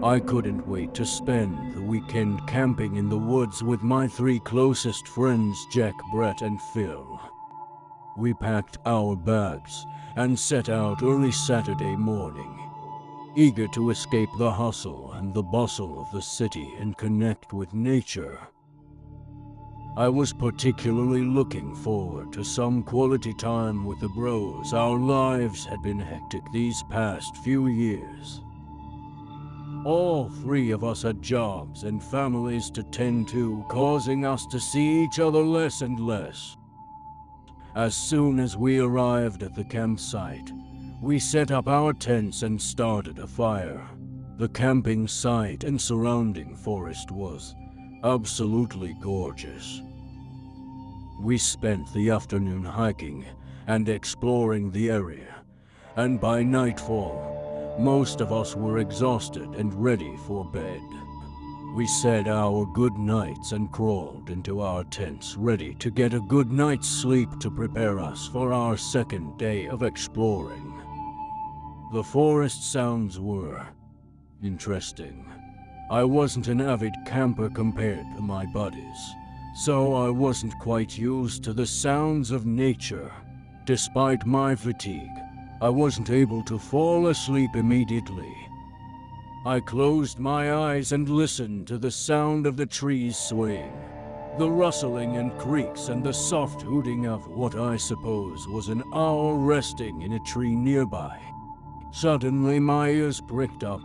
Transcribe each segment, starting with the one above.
I couldn't wait to spend the weekend camping in the woods with my 3 closest friends, Jack, Brett, and Phil. We packed our bags and set out early Saturday morning, eager to escape the hustle and the bustle of the city and connect with nature. I was particularly looking forward to some quality time with the bros. Our lives had been hectic these past few years. All 3 of us had jobs and families to tend to, causing us to see each other less and less. As soon as we arrived at the campsite, we set up our tents and started a fire. The camping site and surrounding forest was absolutely gorgeous. We spent the afternoon hiking and exploring the area, and by nightfall, most of us were exhausted and ready for bed. We said our good nights and crawled into our tents, ready to get a good night's sleep to prepare us for our second day of exploring. The forest sounds were interesting. I wasn't an avid camper compared to my buddies, so I wasn't quite used to the sounds of nature. Despite my fatigue, I wasn't able to fall asleep immediately. I closed my eyes and listened to the sound of the trees swaying, the rustling and creaks, and the soft hooting of what I suppose was an owl resting in a tree nearby. Suddenly my ears pricked up.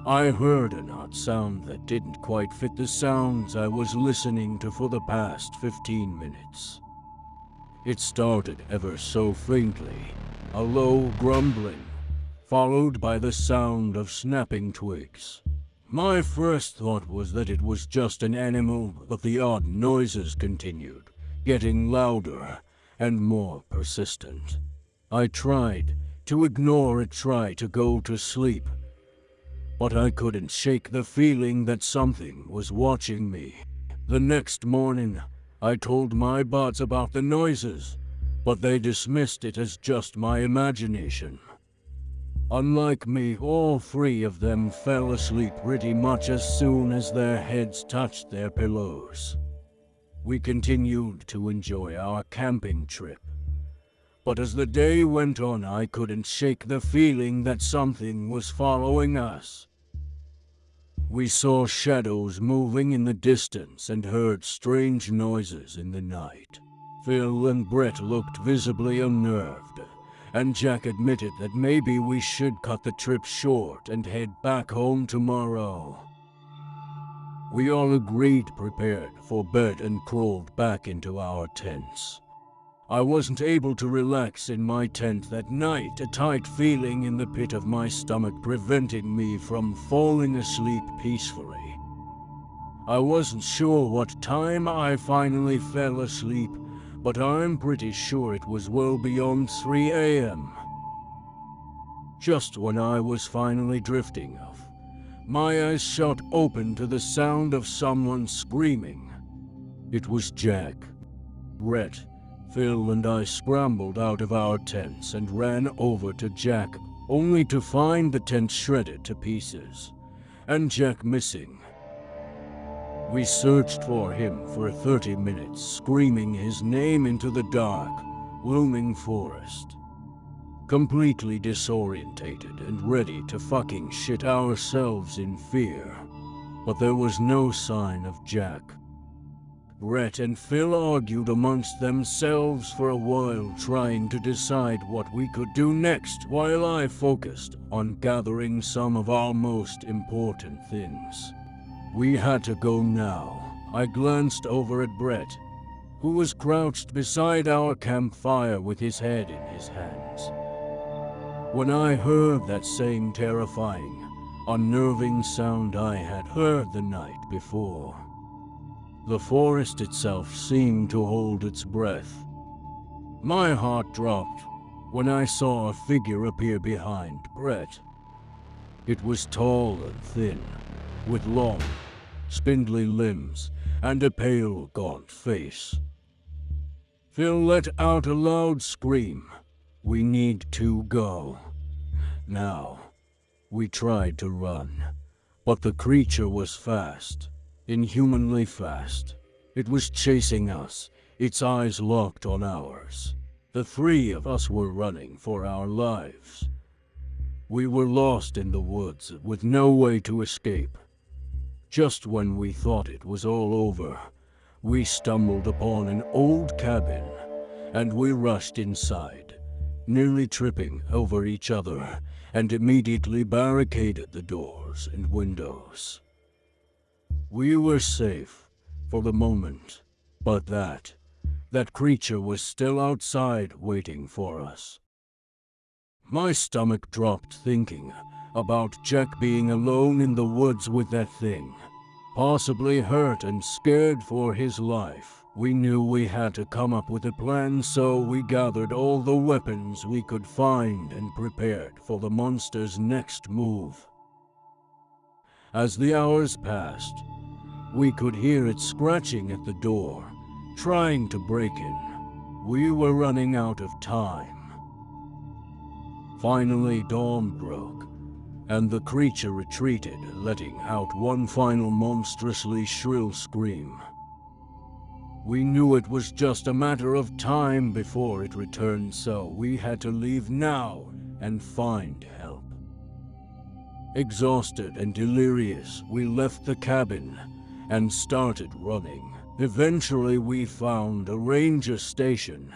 I heard an odd sound that didn't quite fit the sounds I was listening to for the past 15 minutes. It started ever so faintly, a low grumbling, followed by the sound of snapping twigs. My first thought was that it was just an animal, but the odd noises continued, getting louder and more persistent. I tried to ignore it, try to go to sleep, but I couldn't shake the feeling that something was watching me. The next morning, I told my buds about the noises, but they dismissed it as just my imagination. Unlike me, all 3 of them fell asleep pretty much as soon as their heads touched their pillows. We continued to enjoy our camping trip, but as the day went on, I couldn't shake the feeling that something was following us. We saw shadows moving in the distance and heard strange noises in the night. Phil and Brett looked visibly unnerved, and Jack admitted that maybe we should cut the trip short and head back home tomorrow. We all agreed, prepared for bed, and crawled back into our tents. I wasn't able to relax in my tent that night, a tight feeling in the pit of my stomach preventing me from falling asleep peacefully. I wasn't sure what time I finally fell asleep, but I'm pretty sure it was well beyond 3 a.m. Just when I was finally drifting off, my eyes shot open to the sound of someone screaming. It was Jack. Brett, Phil, and I scrambled out of our tents and ran over to Jack, only to find the tent shredded to pieces, and Jack missing. We searched for him for 30 minutes, screaming his name into the dark, looming forest. Completely disorientated and ready to fucking shit ourselves in fear. But there was no sign of Jack. Brett and Phil argued amongst themselves for a while, trying to decide what we could do next, while I focused on gathering some of our most important things. We had to go now. I glanced over at Brett, who was crouched beside our campfire with his head in his hands. When I heard that same terrifying, unnerving sound I had heard the night before, the forest itself seemed to hold its breath. My heart dropped when I saw a figure appear behind Brett. It was tall and thin, with long, spindly limbs and a pale, gaunt face. Phil let out a loud scream. We need to go. Now, we tried to run, But the creature was fast, inhumanly fast. It was chasing us, its eyes locked on ours. The three of us were running for our lives. We were lost in the woods with no way to escape. Just when we thought it was all over, we stumbled upon an old cabin, and we rushed inside, nearly tripping over each other, and immediately barricaded the doors and windows. We were safe for the moment, but that creature was still outside waiting for us. My stomach dropped thinking about Jack being alone in the woods with that thing, possibly hurt and scared for his life. We knew we had to come up with a plan, so we gathered all the weapons we could find and prepared for the monster's next move. As the hours passed, we could hear it scratching at the door, trying to break in. We were running out of time. Finally, dawn broke, and the creature retreated, letting out one final monstrously shrill scream. We knew it was just a matter of time before it returned, so we had to leave now and find help. Exhausted and delirious, we left the cabin and started running. Eventually, we found a ranger station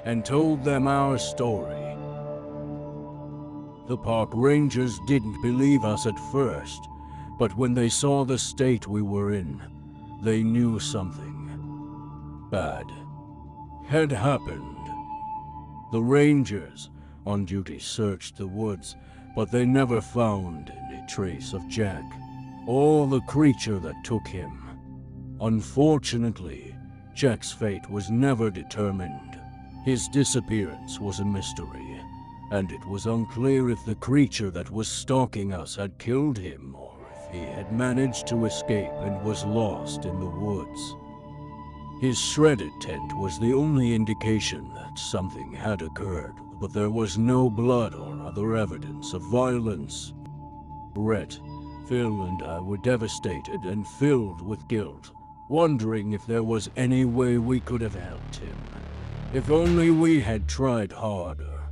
and told them our story. The park rangers didn't believe us at first, but when they saw the state we were in, they knew something bad had happened. The rangers on duty searched the woods, but they never found any trace of Jack or the creature that took him. Unfortunately, Jack's fate was never determined. His disappearance was a mystery, and it was unclear if the creature that was stalking us had killed him or if he had managed to escape and was lost in the woods. His shredded tent was the only indication that something had occurred, but there was no blood or other evidence of violence. Rhett, Phil, and I were devastated and filled with guilt, wondering if there was any way we could have helped him. If only we had tried harder.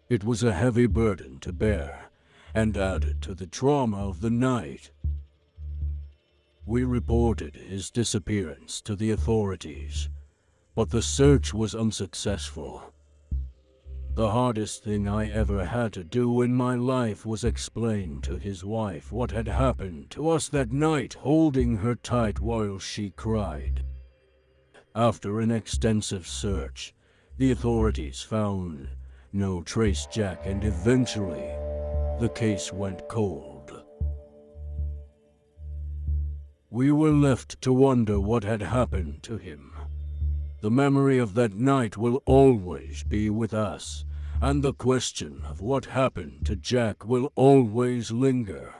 It was a heavy burden to bear, and added to the trauma of the night. We reported his disappearance to the authorities, but the search was unsuccessful. The hardest thing I ever had to do in my life was explain to his wife what had happened to us that night, holding her tight while she cried. After an extensive search, the authorities found no trace Jack, and eventually the case went cold. We were left to wonder what had happened to him. The memory of that night will always be with us, and the question of what happened to Jack will always linger.